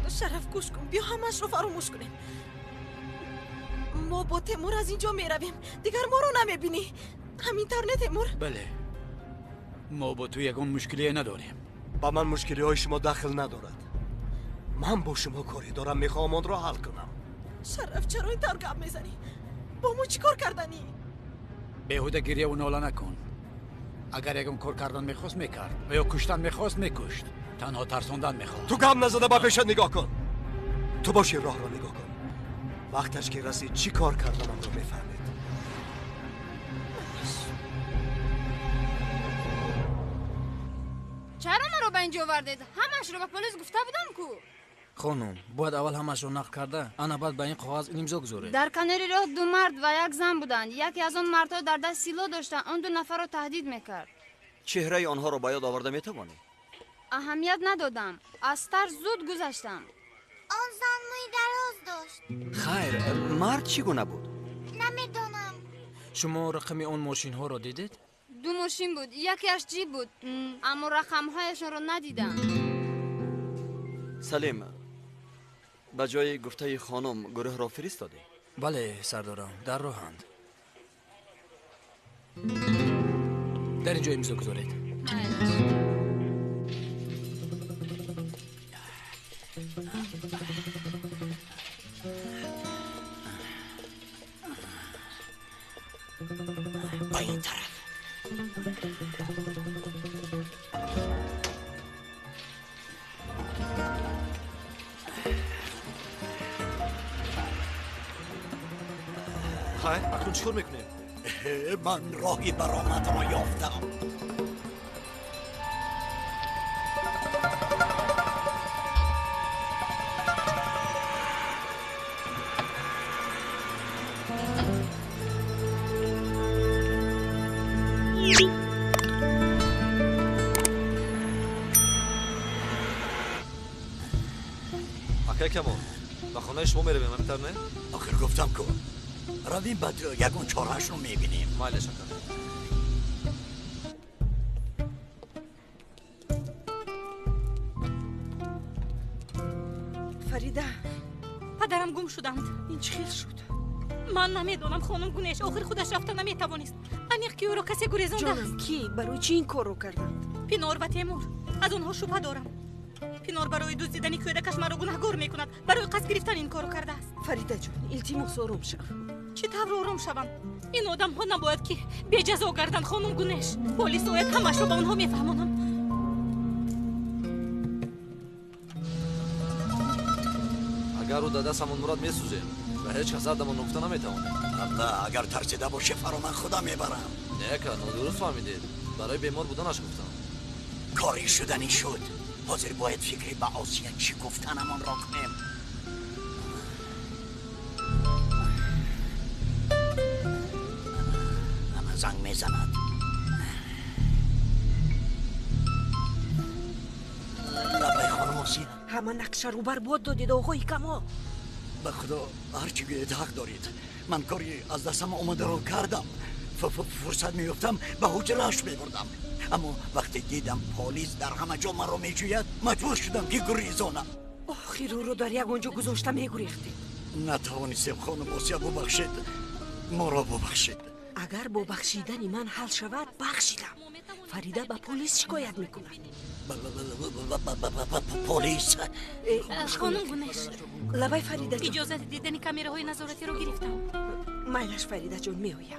شرف گوش کن، بیا همش رو فراموش کنیم. ما با تیمور از اینجا می رویم، دیگر ما رو نمیبینی. همینطور نه تیمور؟ بله، ما با تو یکون مشکلی نداریم. با من مشکلی های شما دخل ندارد. من با شما کاری دارم، میخوام آن را حل کنم. شرف چرا اینطور گپ میزنی؟ با ما چی کار کردنی؟ بیهوده گریه و ناله نکن. اگر یکون کار کردن میخواست میکرد و یا کشتن میخواست میکشت. تنها ترسوندن میخواد. تو گم نزده با پیشت نگاه کن. تو باشی راه را نگاه کن. وقتش که رسید چی کار کردنم رو میفهمید. چرا ما رو به اینجا آوردید؟ همش رو به پلیس گفته بودم کو. خانم باید اول همش رو نقل کرده، انا بعد به این کاغذ امضا گذاره. در کناری راه دو مرد و یک زن بودند. یکی از اون مردها در دست سیلا داشتن. اون دو نفر رو تهدید میکرد. چهره آنها رو باید آورده میتوانی؟ اهمیت ندادم. از ترس زود گذشتم. آن زن موی دراز داشت. خیر، مرد چی گونه بود؟ نمیدونم. شما رقم اون ماشین ها رو دیدید؟ دو ماشین بود، یکیش جیب بود، اما رقمهایشون رو ندیدم. سلیم، به جای گفته خانم گروه را فرستادی؟ بله سردارم، در راهند. در اینجا امضا گذارید. با این طرف. خیر، اکنون چیکار میکنیم؟ من راهی برآمد را یافتم. کمان به خانه شما میرویم همینطور نه؟ آخر گفتم که رویم بعد یکون چارهش رو میبینیم. مایل شکر. فریده، پدرم گم شدند. این چه خیل شد؟ من نمیدونم خانم گونش آخر خودش رفته نمیتوانست. انیق که او رو کسی گریزانده است. جانم کی؟ برای چی این کار رو کردند؟ پینار و تیمور. از اونها شبهه دارم. پینار برای دزدیدن کودکش مرا گناهگار میکند. برای قصد گرفتن این کارو کرده است. فریده جان، التماس آروم شو. چطور آروم شوم؟ این آدم ها نباید که بی جزا گردن خانم گونش. پلیس باید همش رو به اونها میفهمونم. اگر او در دست همون مراد میسوزیم و هیچ کس دمان نکته نمیتوانه. الله، اگر ترسیده باشه فرا من خدا میبرم. نه که نادرست فهمیدید. برای بیمار بودنش گفتم. کاری شدنی شد. حاضر باید فکری به آسیه چی گفتنمان را کنیم. همه زنگ میزند. لبای خانم آسیه، همه نقشه رو برباد دادید آقای کما. به خدا هرچی گوید حق دارید. من کاری از دستم آمده رو کردم. فرصت میفتم به حجرهش میبردم، اما وقتی دیدم پلیس در همه جا من رو میجوید مجبور شدم که گریزانم. آخر رو در یک اونجا گذاشته میگریختید. نتوانستم خانم آسیه ببخشید. ما را ببخشید. اگر با بخشیدن من حل شود بخشیدم. فریده به پلیس شکایت میکنه. پلیس؟ خانم گونش، لبای فریده جان، اجازه دیدن کامره های نظارتی رو گرفتم. مایلش فریده جان میآیم.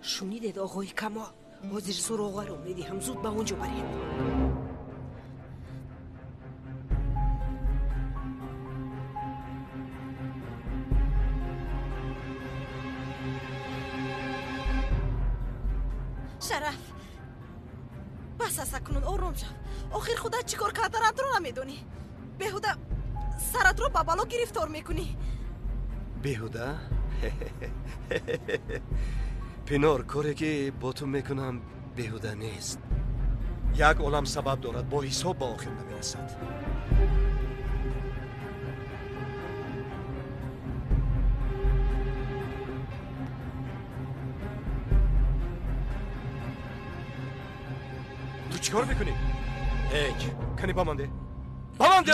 شنیدید آقای کما؟ حاضر سراغه رو میدیم زود به اونجا برید. شرف بس از اکنون آروم شو. آخر خودت چیکار کردنت رو نمیدونی. بهوده سرت رو به بالا گرفتار میکنی. بیهوده؟ پینار، کاری که با تو میکنم بیهوده نیست. یک عالم سبب دارد، با حساب با آخر نمیرسد. تو چیکار میکنی؟ هیچ. کنی بامانده بامانده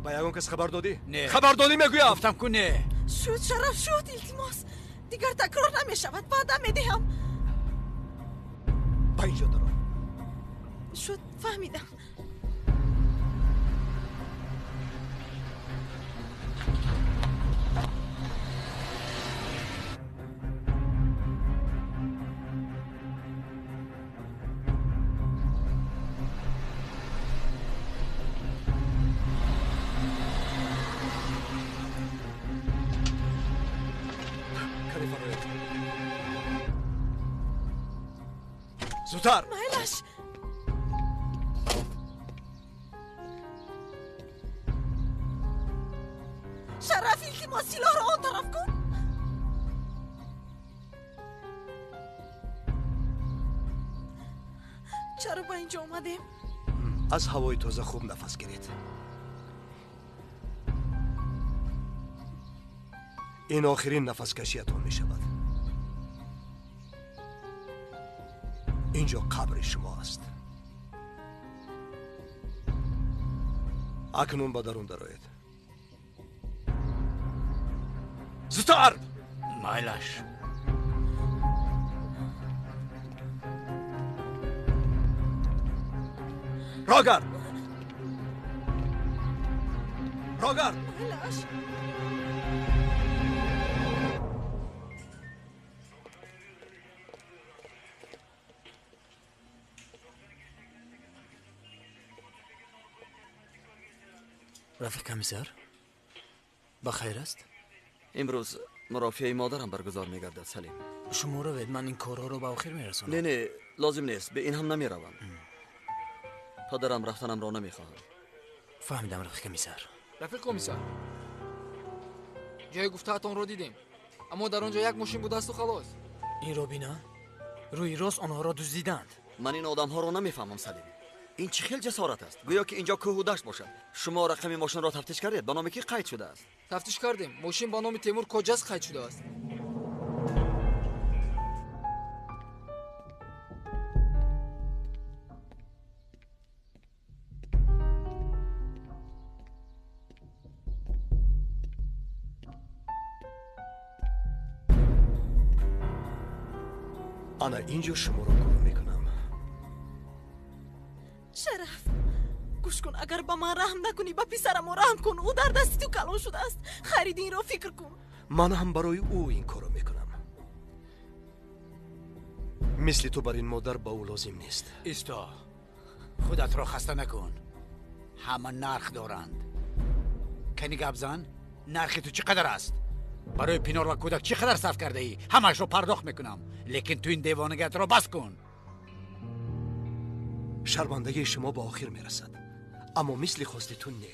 با یگون کس خبر دادی؟ نه. خبر دادی میگویم. گفتم که نه. شد شرف شد التماس دیگر تکرار نمی شود وعده می دهم. با اینجا درو. شد فهمیدم. کنی فرایت. زودتر. مایلش شرف التماس سلاح را آن طرف کن. چرا با اینجا اومدیم؟ از هوای تازه خوب نفس گیرید. این آخرین نفس کشیتون می شود. اینجا قبر شما است. اکنون با درون درآیید. زودتر. مایلش. راگرد. راگرد. مایلش رفیق کمیسر بخیر است؟ امروز مرافعه مادرم برگزار میگردد سلیم. شما رو بید من این کارها رو به آخر میرسونم. نه لازم نیست، به این هم نمیروم. پدرم رفتنم را نمیخواهم. فهمیدم رفیق کمیسر. رفیق کمیسر جای گفته‌تان رو دیدیم، اما در آنجا یک ماشین بود است و خلاص. این رو بینا روی راست آنها را دزدیدند. من این آدم ها را نمیفهمم سلیم. این چه خیل جسارت است، گویا که اینجا کوه و دشت باشد. شما رقم ماشین را تفتیش کردید؟ به نام کی قید شده است؟ تفتیش کردیم، ماشین با نام تیمور کجاست قید شده است. انا اینجا شما را گم میکنم. شرف گوش کن، اگر با من رحم نکنی با پسرم رحم کن. او در دستی تو کلان شده است. خرید این را فکر کن. من هم برای او این کارو میکنم. مثل تو بر این مادر با او لازم نیست. ایستا خودت را خسته نکن. همه نرخ دارند. کنی گپ زن، نرخ تو چقدر است؟ برای پینار و کودک چقدر صرف کرده ای؟ همش رو پرداخت میکنم، لیکن تو این دیوانگیت را بس کن. شرمندگی شما با آخر میرسد، اما مثل خواستتون نه.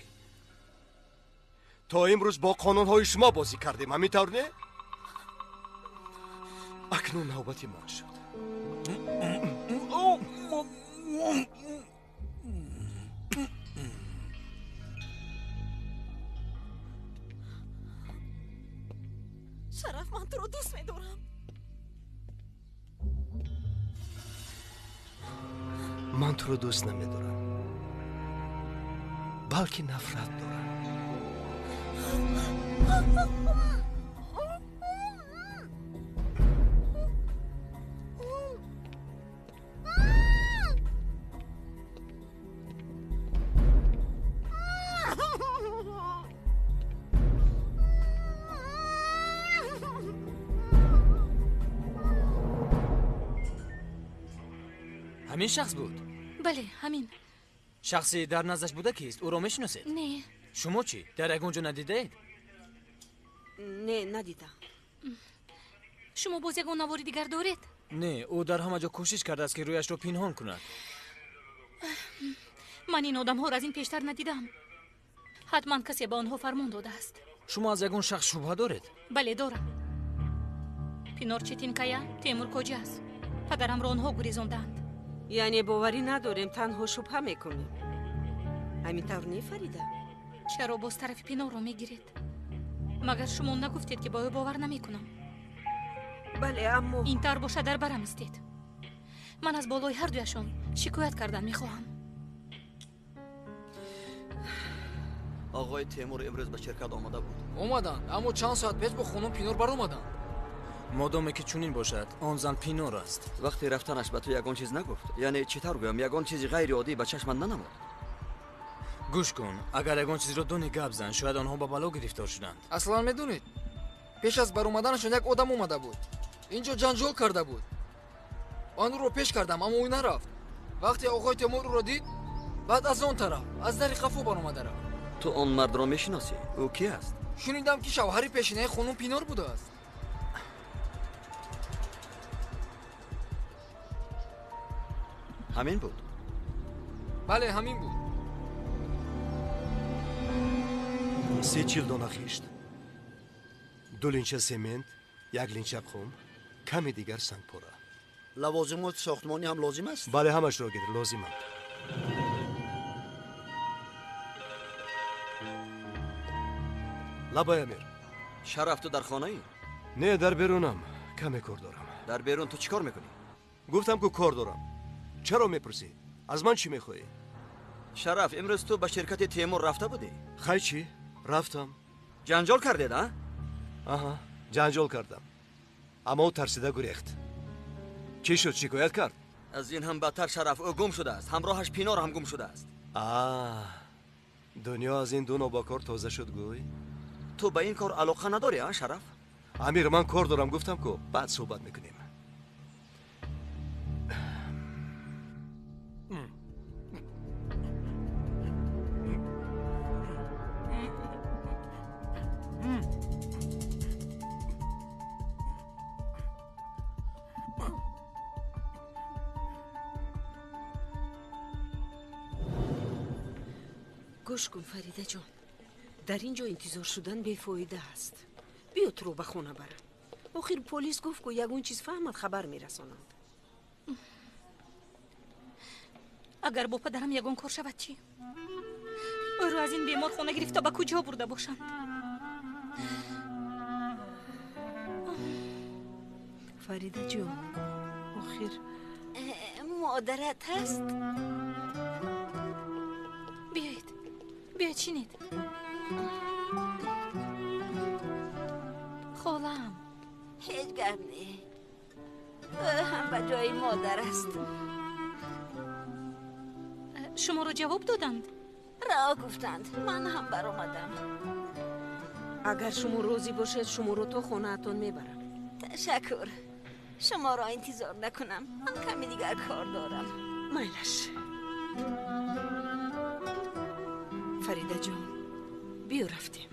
تا امروز با قانونهای شما بازی کردیم، همینطور نه؟ اکنون نوبت من شد. شرف من تو رو دوست میدارم. من تو رو دوست نمیدارم، بلکه نفرت دارم. همین شخص بود؟ بله همین. شخصی در نزدش بوده کیست؟ او را میشناسید؟ نه. شما چی؟ در اگونجا ندیدید؟ نه ندیدم. شما باز یک نواری دیگر دارید؟ نه، او در همه جا کوشش کرده است که رویش را پنهان کند. من این آدم ها را از این پیشتر ندیدم. حتما کسی به آنها فرمان داده است. شما از یگون شخص شبهه دارید؟ بله دارم. پینار چتینکایا تیمور کجاست؟ پدرم را آنها گریزاندند. یعنی باوری نداریم، تنها شبهه میکنیم. همینطور نه فریده؟ چرا باز طرف پینار را میگیرید؟ مگر شما نگفتید که با او باور نمیکنم؟ بله اما این طور باشه در برم استید. من از بالای هر دویشان شکایت کردن میخواهم. آقای تیمور امروز به شرکت آمده بود. اومدند اما چند ساعت پیش با خانم پینور بر اومدند. مادامی که چنین باشد آن زن پینور است. وقتی رفتنش به تو یگان چیز نگفت؟ یعنی چطور گویم یگان چیزی غیر عادی به چشم ننمود؟ گوش کن، اگر یگان چیزی را دو گپ زن شاید آنها با بلا گرفتار شدند. اصلا میدونید پیش از بر اومدنشون یک آدم اومده بود اینجا جنجال کرده بود. آن رو پیش کردم اما او نرفت. وقتی آقای تیمور رو دید بعد از اون طرف از در قفو بر اومده رفت. تو اون مرد را میشناسی؟ او کی است؟ شنیدم که شوهر پیشینه خانم پینور بوده است. همین بود؟ بله همین بود. 3 چیلدون خیشت، 2 لینچه سمنت، 1 لینچه خون، کمی دیگر سنگ پوره. لوازمات ساختمانی هم لازم است؟ بله همش را گیر لازم است. لبای امیر شرف تو در خانه ای؟ نه در بیرونم، کمی کار دارم. در بیرون تو چیکار میکنی؟ گفتم که کار دارم. چرا میپرسی؟ از من چی میخوایی؟ شرف امروز تو به شرکت تیمور رفته بودی؟ خیلی چی؟ رفتم. جنجال کردید ها؟ آها جنجال کردم اما او ترسیده گریخت. چی شد؟ شکایت کرد؟ از این هم بدتر شرف او گم شده است. همراهش پینار هم گم شده است. دنیا از این دو نابکار تازه شد گوی؟ تو به این کار علاقه نداری ها شرف؟ امیر من کار دارم گفتم که بعد صحبت میکنیم. گوش کن فریده جان، در اینجا انتظار شدن بیفایده است. بیا تو رو به خونه برم. آخر پلیس گفت که یگون چیز فهمد خبر میرسانند. اگر با پدرم یگان کار شود چی؟ او رو از این بیمار خانه گرفته به کجا برده باشند؟ فریده جان آخر مادرت هست؟ بیایید چینید. خالم هیچ گپ نه. هم به جای مادر است. شما رو جواب دادند؟ را گفتند من هم بر آمدم. اگر شما راضی باشید شما رو تا خونه اتون میبرم. تشکر. شما را انتظار نکنم، من کمی دیگر کار دارم. میلش فریده جان بیا رفتیم.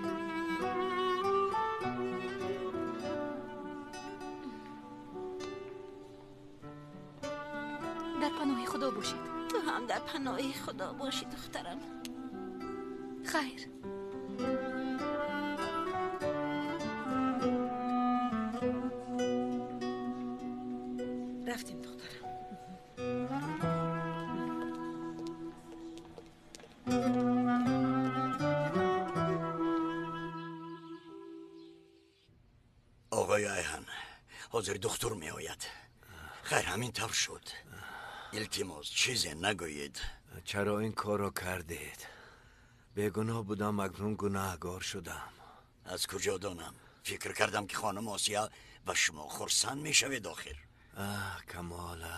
در پناه خدا باشید. تو هم در پناه خدا باشی دخترم. خیر. رفتیم دخترم. آقای ایهن حاضر دکتر می آید. خیر همین طور شد. التماس چیزی نگویید. چرا این کار را کردید؟ بیگناه بودم اکنون گناهگار شدم. از کجا دانم؟ فکر کردم که خانم آسیا و شما خرسند می شوید آخر. کمالا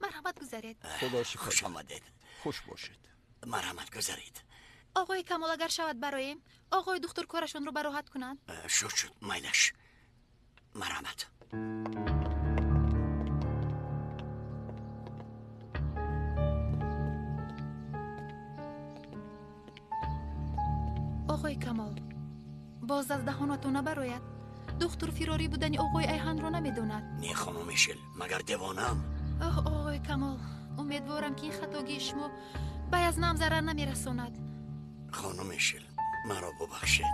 مرحمت گذارید. خدا شکر. خوش آمدید. خوش باشید. مرحمت گذارید. آقای کمال اگر شود برایم آقای دکتر کارشون رو براحت کنند. شد میلش. مرحمت. آقای کمال باز از دهانتون نبراید. دکتر فراری بودن آقای ایهن رو نمیدوند. نی خانم میشل مگر دیوانم؟ آقای کمال امیدوارم که این خطاگی شما به از نام ضرر نمیرساند. خانم میشل مرا ببخشید.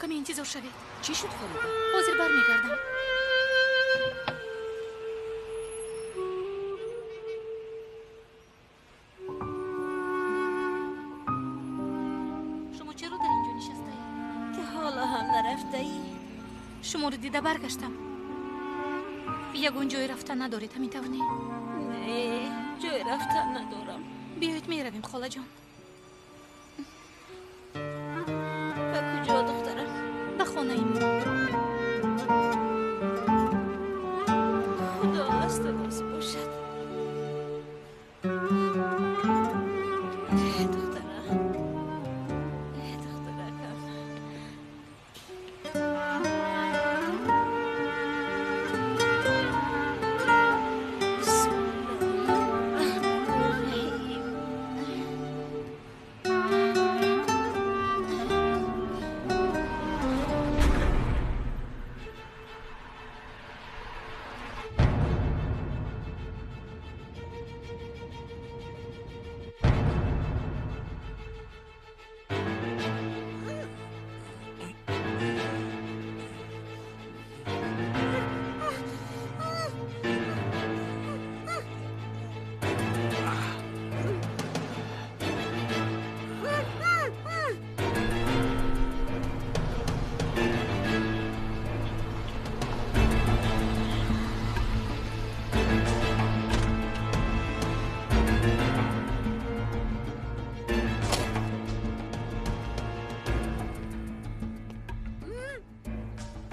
کمی انتظار شوید. چی شد فریده؟ حاضر برمیگردم. شما چرا در اینجا نشسته اید؟ که حالا هم نرفته ای؟ شما رو دیده برگشتم. یگون جای رفتن ندارید همین طور نه؟ نه جای رفتن ندارم. بیایید میرویم خاله جان. به کجا دخترم؟ به خانه ایم. خدا استراس باشد.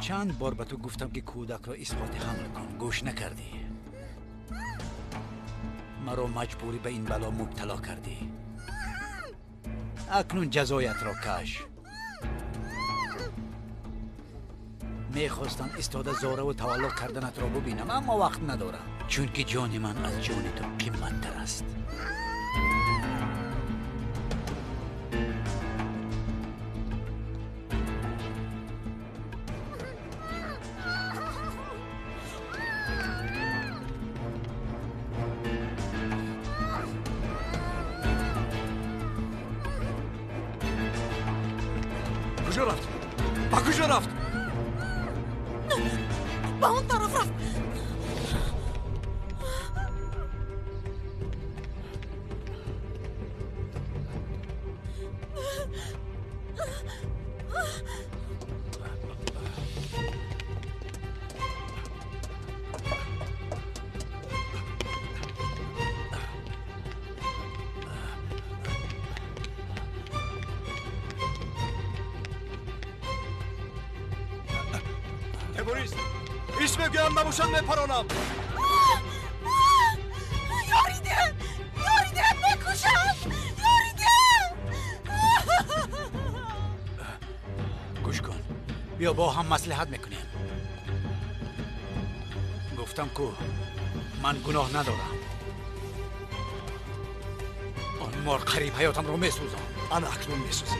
چند بار به تو گفتم که کودک را اثبات حمل کن، گوش نکردی. مرا مجبوری به این بلا مبتلا کردی. اکنون جزایت را کش. میخواستم استاده زاره و تولد کردنت را ببینم، اما وقت ندارم، چون که جان من از جان تو قیمت تر است. کجا رفت؟ با کجا رفت؟ با اون طرف رفت. تبریز اسم گم نباشد میپرانم. یاریده بکشم. یاریده. گوش کن، بیا با هم مصلحت میکنیم. گفتم کو من گناه ندارم. آن مار قریب حیاتم رو میسوزم. انا اکنون میسوزم.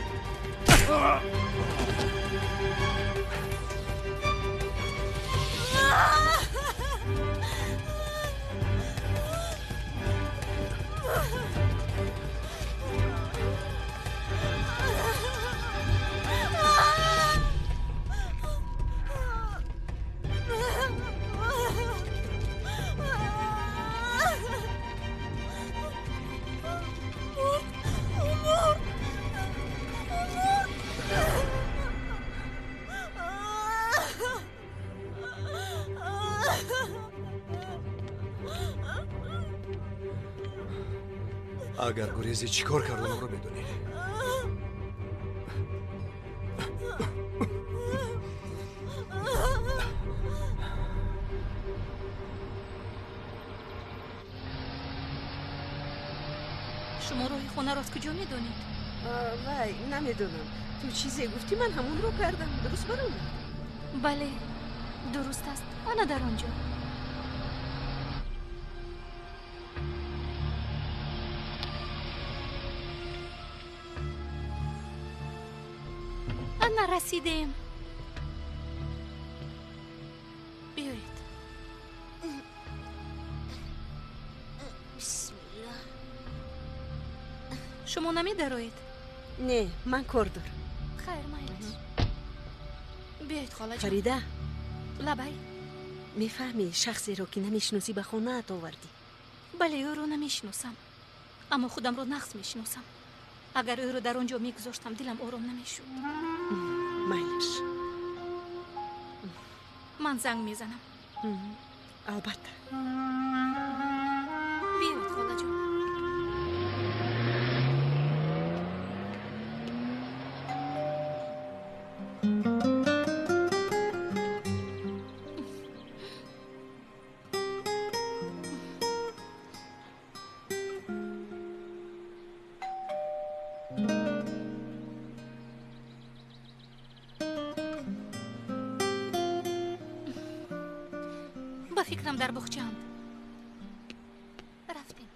اگر گریزی چیکار کردم رو بدونی. شما راه خونه را از کجا میدونید؟ وای نمیدونم. تو چیزی گفتی من همون رو کردم. درست برام؟ بله درست است. آنا در آنجا. آنا رسیدیم. بیایید. بسم الله. شما نمی دارید؟ نه من کار دارم. خیر مایلش. بیایید خاله جان. فریده لبای میفهمی شخصی رو که نمیشناسی به خونه ات آوردی؟ بله او رو نمیشناسم، اما خودم رو نقص میشناسم. اگر او رو در اونجا میگذاشتم دلم آرام نمیشد. میلش من زنگ میزنم. البته. بیایید خاله جان. با فکرم در بخچه‌اند. رفتیم.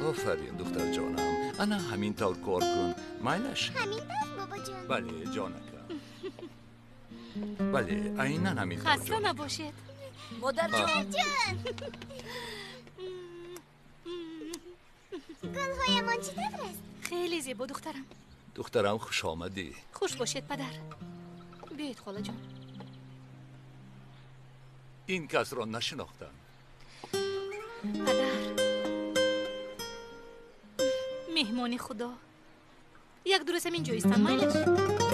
آفرین دختر جانم. انا همین طور کار کن. مایلش همین دست بابا جان. بله جانکم. بله عیناً همین طور خسته نباشید. مادر جان. گل‌هایمان چطور است؟ خیلی زیبا دخترم. دخترم خوش آمدی. خوش باشید پدر. بیایید خاله جان. این کس را نشناختم. پدر مهمانی خدا یک دو روز اینجا ایستن. مایلش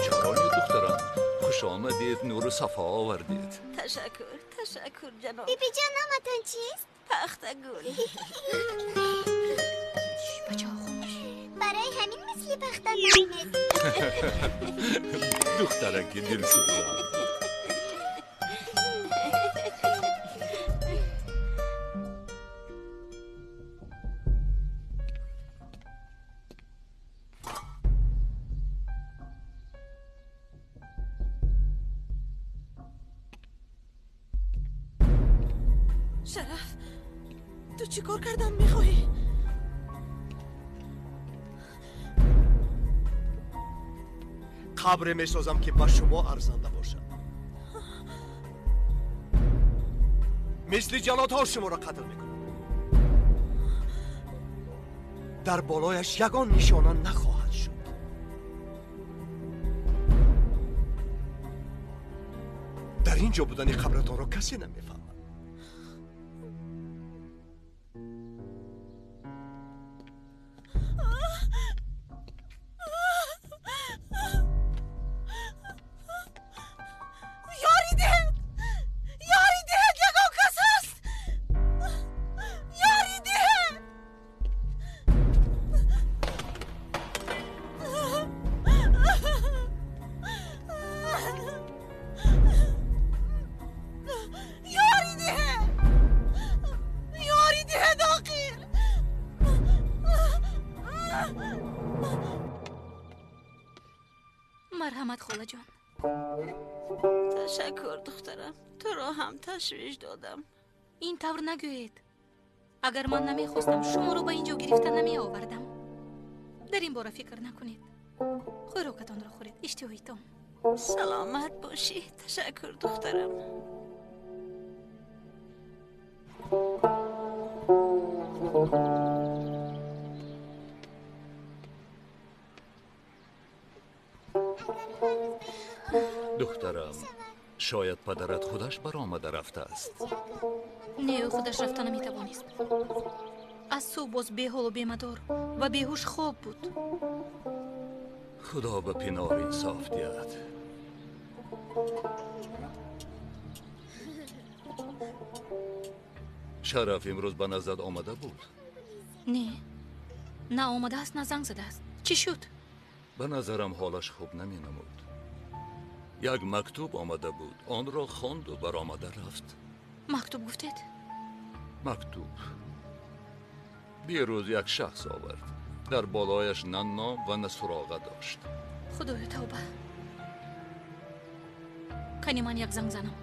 چرا دخترم خوش آمدید، نور و صفا آوردید. تشکر جناب. بیبی جان نامتان چیست؟ پختگل. بچه ها خوش. برای همین مثل پختن نمید. دخترک دلسوزم. شرف تو چی کار کردن میخوایی؟ قبر میسازم که به شما ارزنده باشد. مثل جلادها شما را قتل میکنم. در بالایش یگان نشانه نخواهد شد. در اینجا بودن قبرتان را کسی نمیفهمد. مرحمت خاله جان. تشکر دخترم. تو را هم تشویش دادم. این طور نگویید. اگر من نمیخواستم شما رو به اینجا گرفتن نمی آوردم. در این باره فکر نکنید. خوراکتان را خورید. اشتهایتان. سلامت باشی. تشکر دخترم. دخترم شاید پدرت خودش برآمده رفته است. نه او خودش رفته نمیتوانست. از صبح باز بی‌حال و بی‌مدار و بیهوش خواب بود. خدا به پناه انصاف دهد. شرف امروز به نزد آمده بود؟ نه آمده است نه زنگ زده است. چی شد؟ به نظرم حالش خوب نمی نمود. یک مکتوب آمده بود، آن را خواند و برآمده رفت. مکتوب گفتید؟ مکتوب. بیروز یک شخص آورد. در بالایش نه نام و نه سراغه داشت. خدای توبه. کنی من یک زنگ زنم.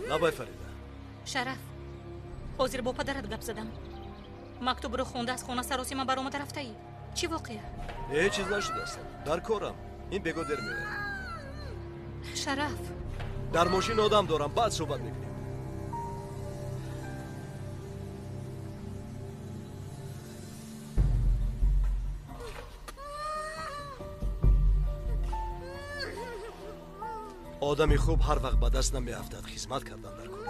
набай фарида шараф ҳозир бо падарат гап задам мактубро хонда аз хона саросима баромада рафтаӣ чӣ воқеа ҳеҷ чиз нашудааст дар корам ин бего дер меояд шараф дар мошин одам дорам баъд суҳбат мекунем одами хуб ҳар вақт ба даст намеафтад хизмат кардан дар кор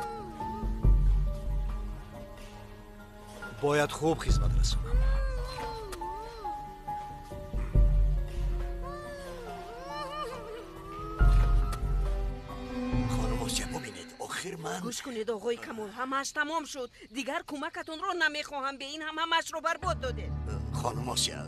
бояд хуб хизмат расонам خانم آسیا ببینید آخر من گوش کنید آقای کمال همش تمام شد دیگر کمکتون رو نمیخواهم به این همش رو برباد داده خانم آسیا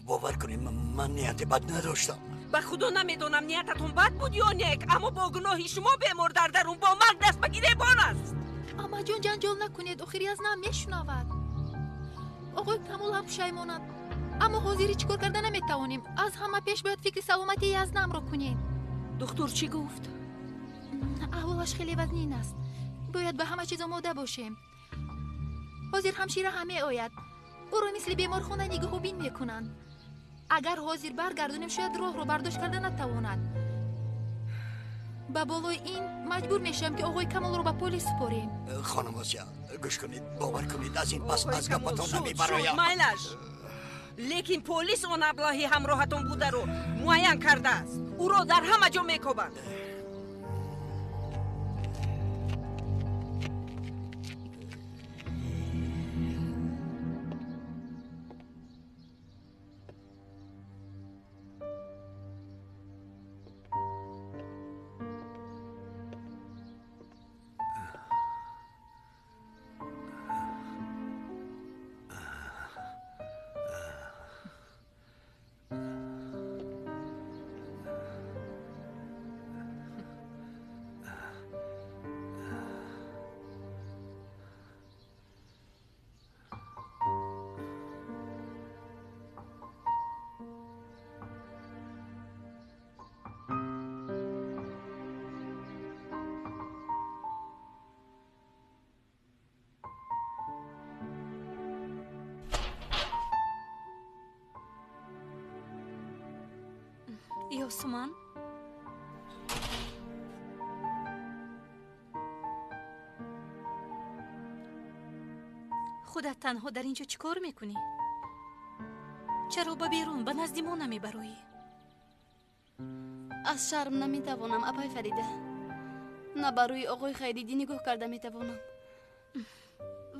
باور کنید من نیت بد نداشتم به خدا نمیدونم نیتتون بد بود یا نیک اما با گناهی شما بمر در درون با مرگ دست به گریبان است اما جون جنجال نکنید آخری از نام میشنود آقای کمال هم پشیمانند اما حاضری چیکار کردن نمیتوانیم از همه پیش باید فکر سلامتی از نام را کنید دکتر چی گفت احوالش خیلی وزنین است باید به همه چیز آماده باشیم حاضر همشیره همه آید او را مثل بیمارخانه نگاه و بین میکنند اگر حاضر برگردونیم شاید راه رو برداشت کردن نتواند با بالای این مجبور میشم که آقای کمال رو به پلیس سپاریم خانم آسیا گوش کنید باور کنید از این پس از گپتان نمیبرایم لیکن پلیس اون ابلاهی همراهتون بوده رو معین کرده است او رو در همه جا میکوبند یاسمان خودت تنها در اینجا چی کار میکنی؟ چرا با بیرون به نزد ما نمیبروی؟ از شرم نمیتوانم اپای فریده نه بروی آقای خیریدی نگاه کرده میتوانم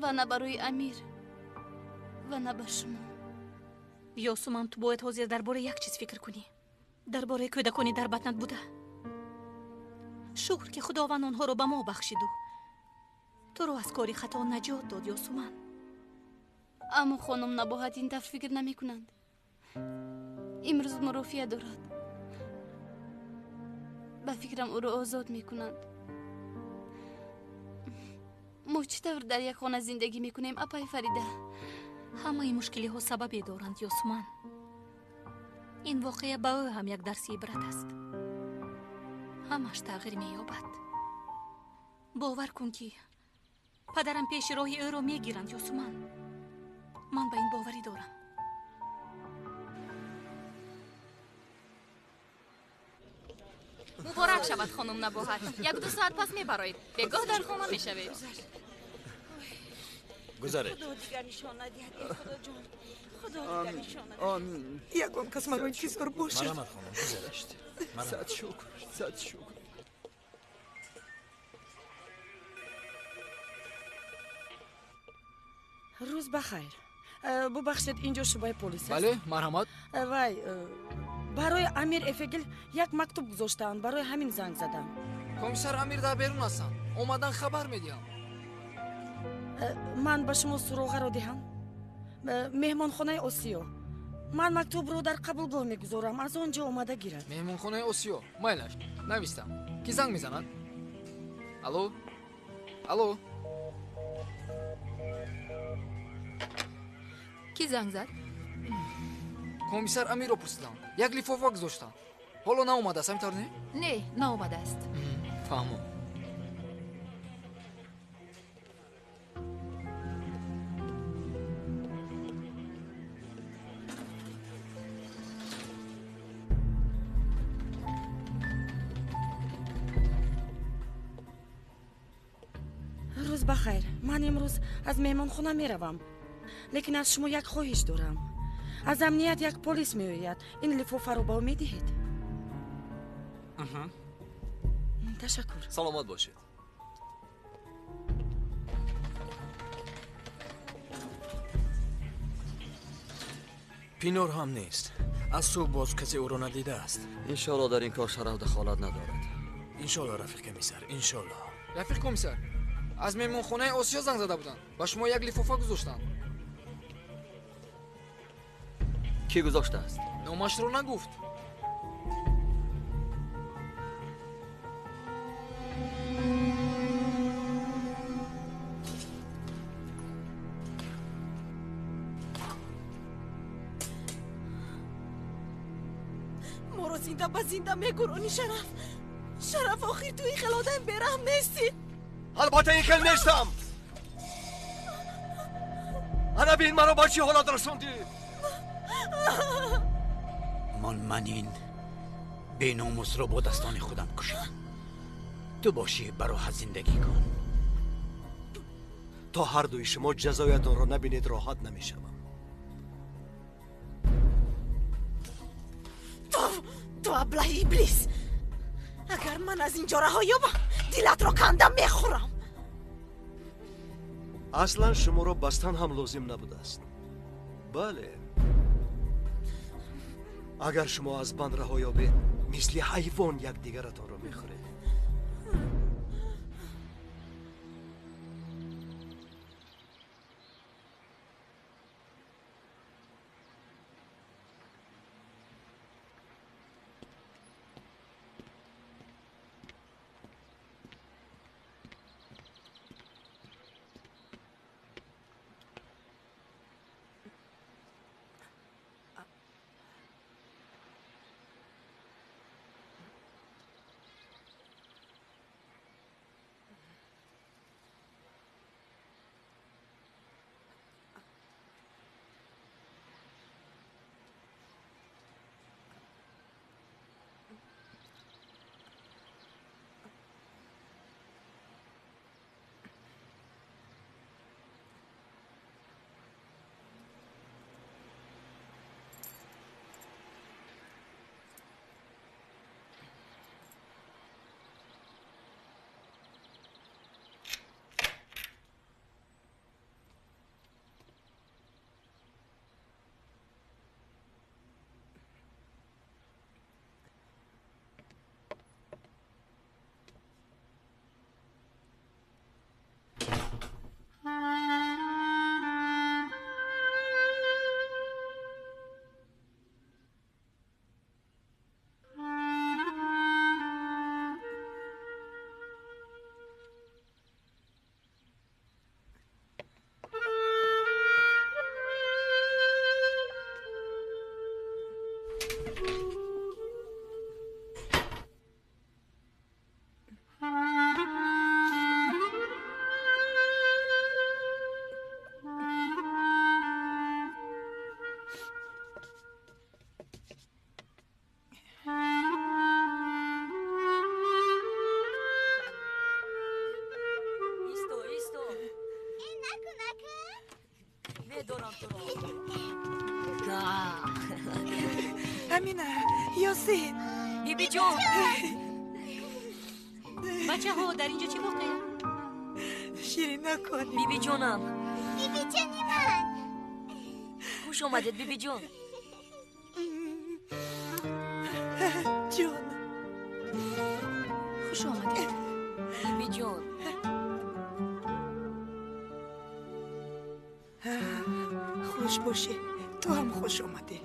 و نه بروی امیر و نه بر شما یاسمان تو باید حاضر درباره یک چیز فکر کنی درباره کودکانی در بطنت بوده شکر که خداوند آنها رو به ما بخشید و تو رو از کاری خطا نجات داد یاسمان اما خانم نباهت این طور فکر نمی کنند امروز مروفیه دارد به فکرم او رو آزاد می کنند ما چطور در یک خانه زندگی می کنیم اپای فریده همه این مشکلی ها سببی دارند یاسمان این واقعه به او هم یک درس عبرت است همش تغییر می یابد باور کن که پدرم پیش راهی او را می گیرند یاسمان من به این باوری دارم مبارک شود خانم نباهت یک دو ساعت پس میبرایید بگاه در خانه میشوید گذاره خدا دیگر نشان ندهد خدا جان خدا دیگر نشان ندهد یگان کس مرا انتظار باشد مرحمت خانم گذشت صد شکر صد شکر روز بخیر ببخشید اینجا شعبه پلیس است بله مرحمت وای برای امیر افگل یک مکتوب گذاشتند برای همین زنگ زدم کمیسر امیر در بیرون هستند اومدن خبر میدیم من به شما سراغ را دهم مهمانخانه اوسیو من مکتوب رو در قبولگاه میگذارم از آنجا اومده گیرد مهمانخانه اوسیو مایلش نویستم کی زنگ میزند الو الو کی زنگ زد کمیسر امیر رو پرسیدم یک لیفافه گذاشتن حالا نه اومده است همینطور نه نه اومده است فهمم бахайр. Ман имрӯз аз меҳмонхона меравам. Лекин аз шумо як хоҳиш дорам. аз амният як полис меояд. ин лифофаро ба ӯ медиҳед? ташаккур. саломат бошед. пинор ҳам нест. аз субҳ боз касе ӯро надидааст. иншоалло дар ин кор шараф дахолат надорад. иншоалло рафиқ комиссар, иншоалло. рафиқ комиссар, аз меҳмонхонаи осиё занг зада буданд. ба шумо як лифофа гузоштанд. ки гузоштааст? номашро нагуфт. моро зинда ба зинда мегуронӣ шараф. шараф охир ту ин хел одам бераҳм нестӣ. албатта ин хел нестам. ана бин маро ба чӣ ҳолат расондӣ? من این بیناموس رو با دستان خودم کشم. تو باشی براحت زندگی کن. تا هر دوی شما جزایتان را نبینید راحت نمیشوم. تو ابله ابلیس. اگر من از اینجا رها یابم دلت را کندم میخورم. اصلا شما را بستن هم لازم نبوده است. بله. اگر شما از بند رها یابید مثل حیوان یکدیگرتان را میخورید. بیبی جون بچه ها در اینجا چی واقعه؟ شیرین نکنی بیبی جونم. بیبی جونی من. خوش آمدید بیبی جون. جون خوش آمدید بیبی جون. خوش باشی. تو هم خوش آمدی.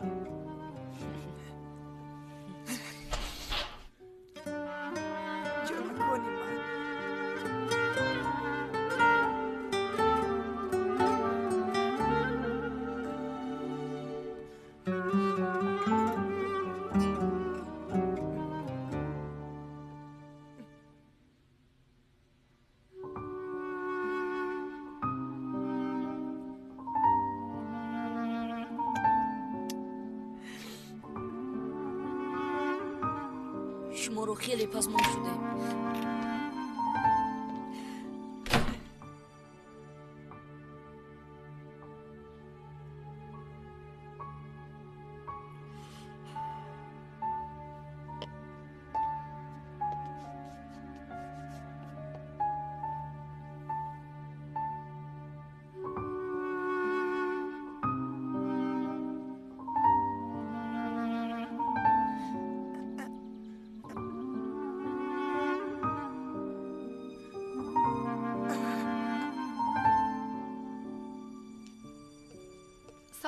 شما رو خیلی پسماند شده.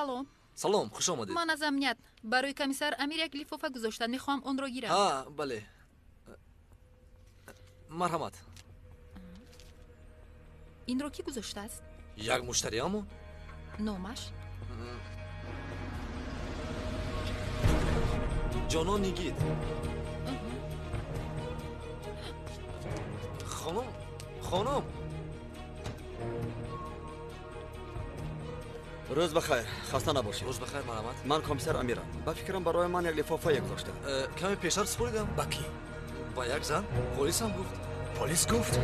салом. салом, хуш омадед. ман аз амният барои комиссар амир як лифофа гузоштанд. мехоҳам онро гирам. ҳа, бале. марҳамат. инро кӣ гузоштааст? як муштариамо? номаш? ҷонон нигид. хонум. рӯз бахайр, хаста набошед. рӯз бахайр, марҳамат. ман комиссар амирам. ба фикрам барои ман як лифофа гузошта. каме пештар супоридам. ба кӣ? ба як зан. полисам гуфт. полис гуфт?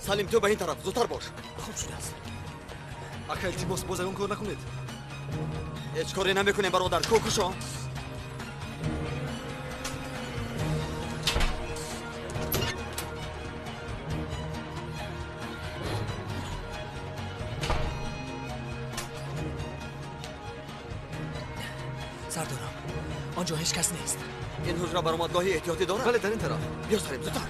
салим ту ба ин тараф зудтар бош. хуб шудааст. ака илтимос боз ягон кор накунед. ҳеҷ коре намекунем бародар. кӯкушо. сардорам, онҷо ҳеҷ кас нест. ин ҳуҷра баромадгоҳи эҳтиётӣ дорад? бале, дар ин тараф. биё салим, зудтар.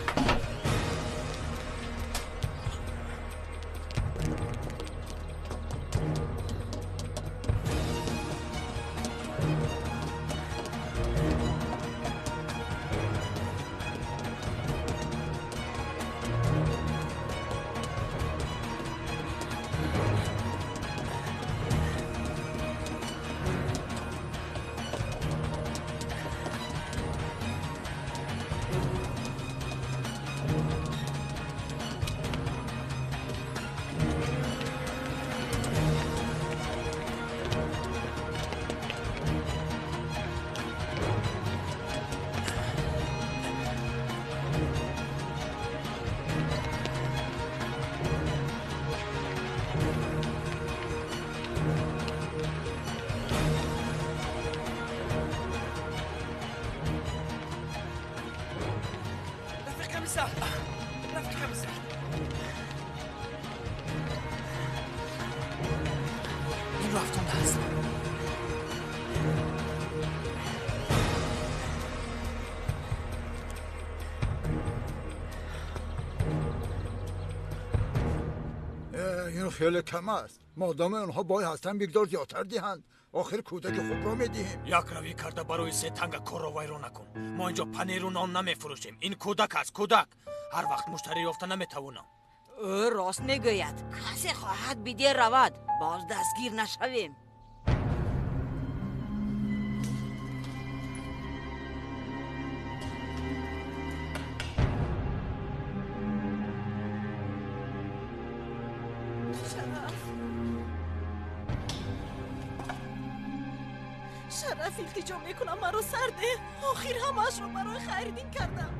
این رفتنده است. این خیلی کم است. مادام اونها بای هستن بیگدار زیادتر دهند. آخر کودک خوب را میدهیم. یک روی کرده برای سه تنگ کار را ویران نکن. ما اینجا پنیر و نان نمیفروشیم. این کودک است، کودک. هر وقت مشتری یافته نمیتوانم. او راست میگوید. کسی خواهد بیدی رود. باز دستگیر نشویم. شرف التجا میکنم مرا سرده. آخر همش رو برای خریدین کردم.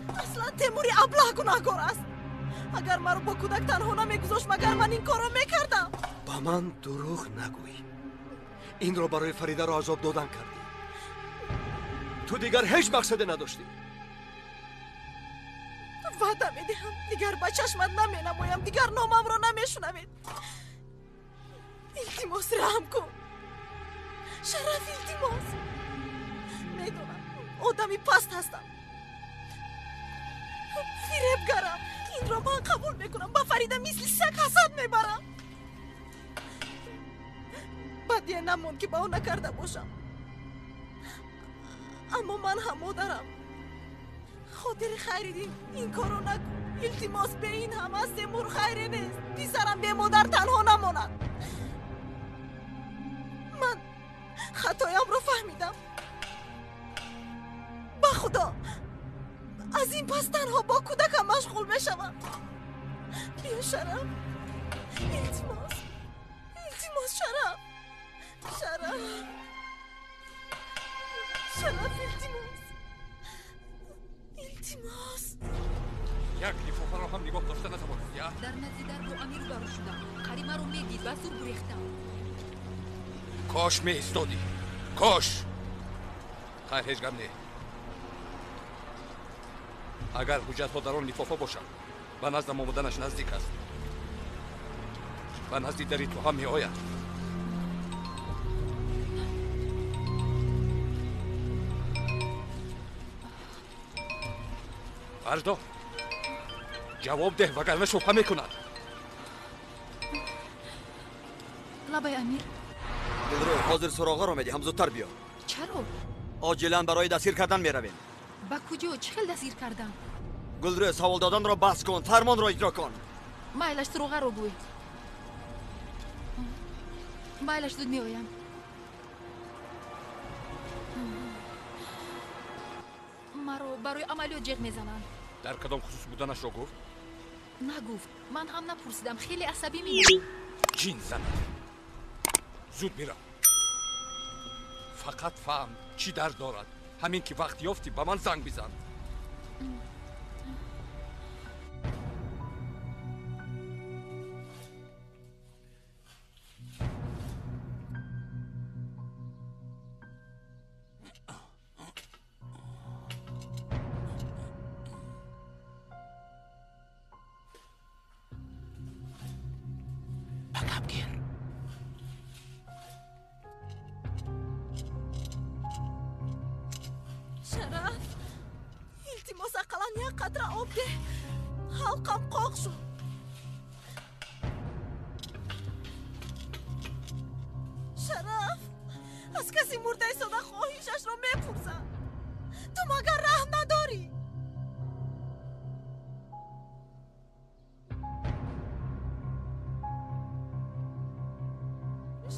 اصلا تیموری ابله گناهکار است. اگر مرا با کودک تنها نمیگذاشت مگر من این کارو میکردم. با من دروغ نگوی. این رو برای فریده را عذاب دادن کردی. تو دیگر هیچ مقصد نداشتی. وعده میدهم دیگر با چشمت نمینمایم. دیگر نامم را نمیشنوید. التماس رحم کن. شرف التماس. میدونم آدمی پست هستم. فریبگرم. این را من قبول میکنم. با فریده مثل سگ حسد میبرم. بدیه نمون که با او نکرده باشم. اما من هم مادرم. خاطر خیریدین این کارو نکن. التماس به این هم از تیمور خیری نیست. پسرم به مادر تنها نماند. من خطایم رو فهمیدم. با خدا از این پس تنها با کودکم مشغول میشم. بیا شرف. التماس. التماس شرف. شرف. شرف التماس. التماس. یک لیفافه را هم نگاه داشته نتوانید یا؟ در نزدیک با امیر دار شدم. قریمه رو میدید و زور بریختم. کاش می ایستادی. کاش. خیر هیچ غم نه. агар ҳуҷҷатҳо дар он лифофа бошад ба наздам омоданаш наздик аст. ба назди дари ту ҳам меояд. бардо ҷавоб деҳ, вагарна шубҳа мекунад. лабай амир. гулрӯй, ҳозир суроғаро медиҳам, зудтар биё. чаро? оҷилан барои дастгир кардан меравем. ба куҷо? чӣ хел дастгир кардан? гулрӯй, савол доданро баҳс кун, фармонро иҷро кун. майлаш, суроғаро гӯй. майлаш, зуд меоям. маро барои амалиёт ҷиғ мезананд. дар кадом хусус буданашро гуфт? нагуфт. ман ҳам напурсидам. хеле асабӣ мебинам. ҷин занад. зуд мира. фақат фаҳм чӣ дард дорад. ҳамин ки вақт ёфтӣ ба ман занг бизан. شرف التماس اقلا یک قطره آب ده. حلقم قاق شد. شرف از کسی مرده ساده خواهیشش را میپرسم. تو مگر رحم نداری؟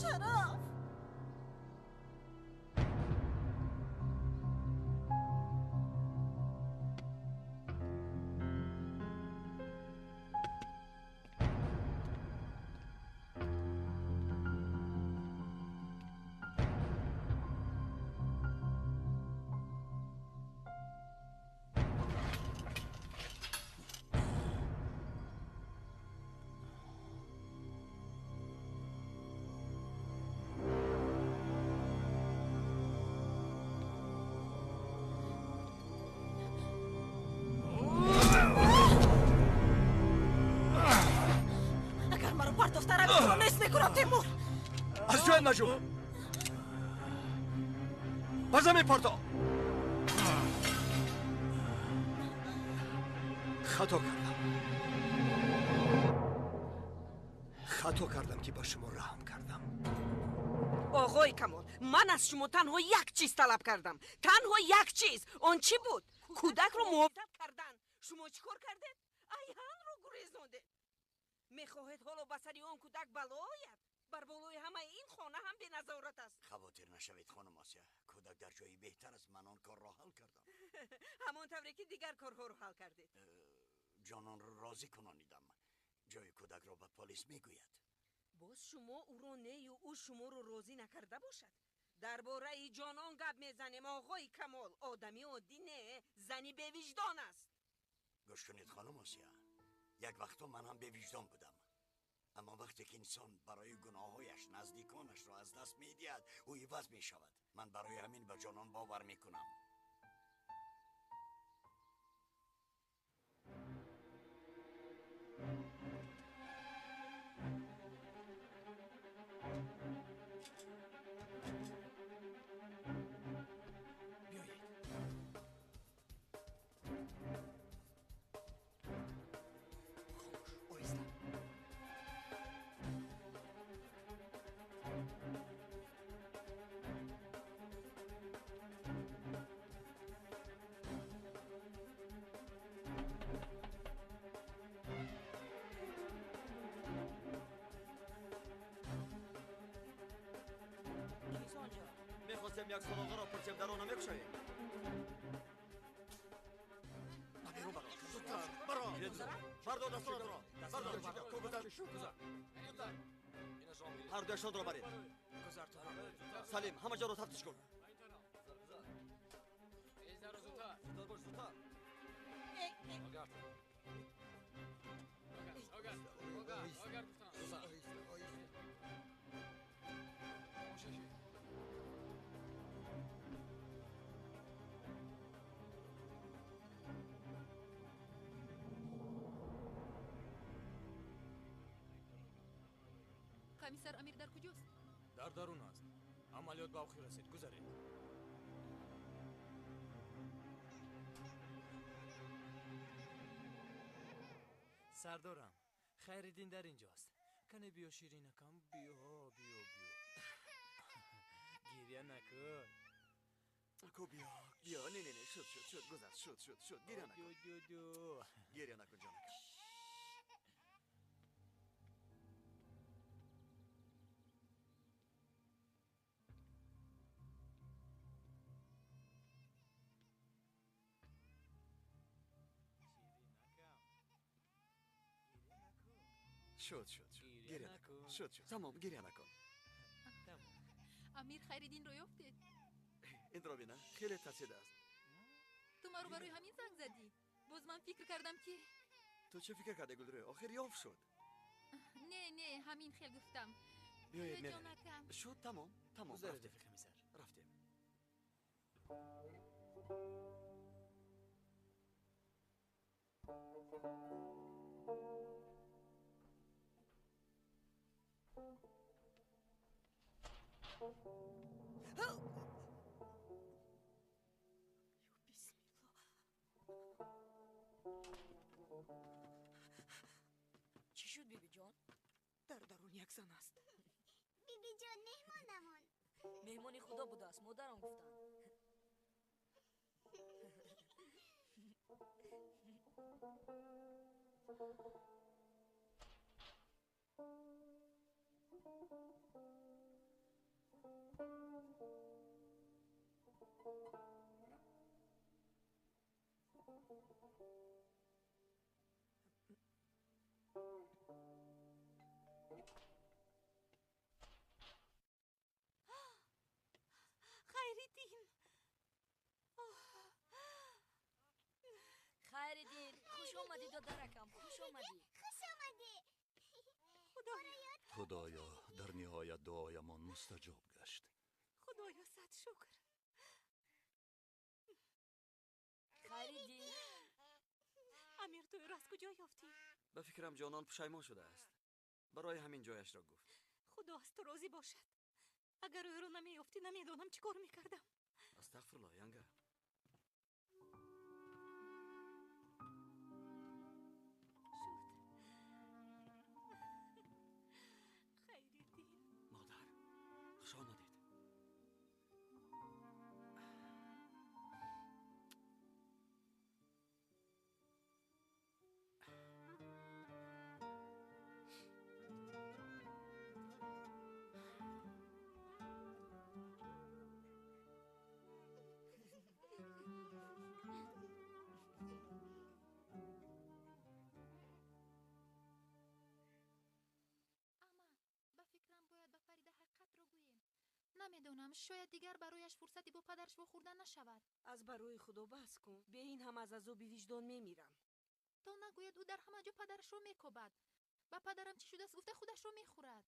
شرف تیمور از جای نجو به زمین پرتاب. خطا کردم که به شما رحم کردم. آقای کمال، من از شما تنها یک چیز طلب کردم. تنها یک چیز. آن چی بود؟ کودک رو محافظت کردن. شما چیکار کردید؟ ایهان رو گریزاندید. میخواهید حالا به سر آن کودک بلا آید؟ بر بالای همه این خانه هم بی نظارت است. خواطر نشوید خانم آسیا. کودک در جایی بهتر از من آن کار را حل کردم. همان طوری که دیگر کارها رو حل کردید. جانان را راضی کنانیدم. جای کودک را به پلیس میگوید. باز شما او را نه یا او شما رو راضی نکرده باشد. درباره ای جانان گپ میزنیم آقای کمال. آدمی عادی نه، زنی به وجدان است. گوش کنید خانم آسیا. یک وقتا من هم به وجدان بودم. اما وقتی که انسان برای گناهایش نزدیکانش را از دست میدهد او عوض می شود. من برای همین به جانان باور میکنم. میخواستم یک سراغه را پرچم در آنها میکشاییم. بردار دستان را. هر دوشان را برید. سلیم همه جا را تفتیش کن. کمیسر امیر در کجاست؟ در درون است. عملیات به آخر رسید. گذارید. سردارم، خیرالدین در اینجاست. کنه بیا شیرینکم، بیا. گریه نکن. اکو بیا نه شد گذشت شد گریه نکن. گریه نکن جانکم. شد گریه نکن. شد تمام گریه نکن. امیر خیرالدین رو یافتید. این را بینه خیلی ترسیده است. تو ما رو برای همین زنگ زدی. باز من فکر کردم که تو چه فکر کرده گلدره؟ آخر یافت شد. نه همین خیلی گفتم. بیایید بیا نه جانکم. شد تمام گذارید کمیسر. رفتیم. چی شد بیبی جان؟ در درون یک زن است. بیبی جان مهمانمون. مهمانی خدا بوده است، مادرم گفتن. خیرالدین خوش آمدی دادرکم. خوش آمدی. خدایا در نهایت دعایمان مستجاب گشت. خدایا صد شکر. خیرالدین امیر تو را از کجا یافتی؟ به فکرم جانان پشیمان شده است. برای همین جایش را گفت. خدا از تو راضی باشد. اگر او را نمیافتی نمیدانم چی کار میکردم. استغفرالله ینگه. خیرالدین مادر خوش آمدید. نمیدونم شاید دیگر برایش فرصتی با پدرش خوردن نشود. از برای خدا بس کن. به این هم از عذاب وجدان میمیرم. تا نگوید او در همه جا پدرش رو میکوبد. با پدرم چی شده است گفته خودش رو میخورد.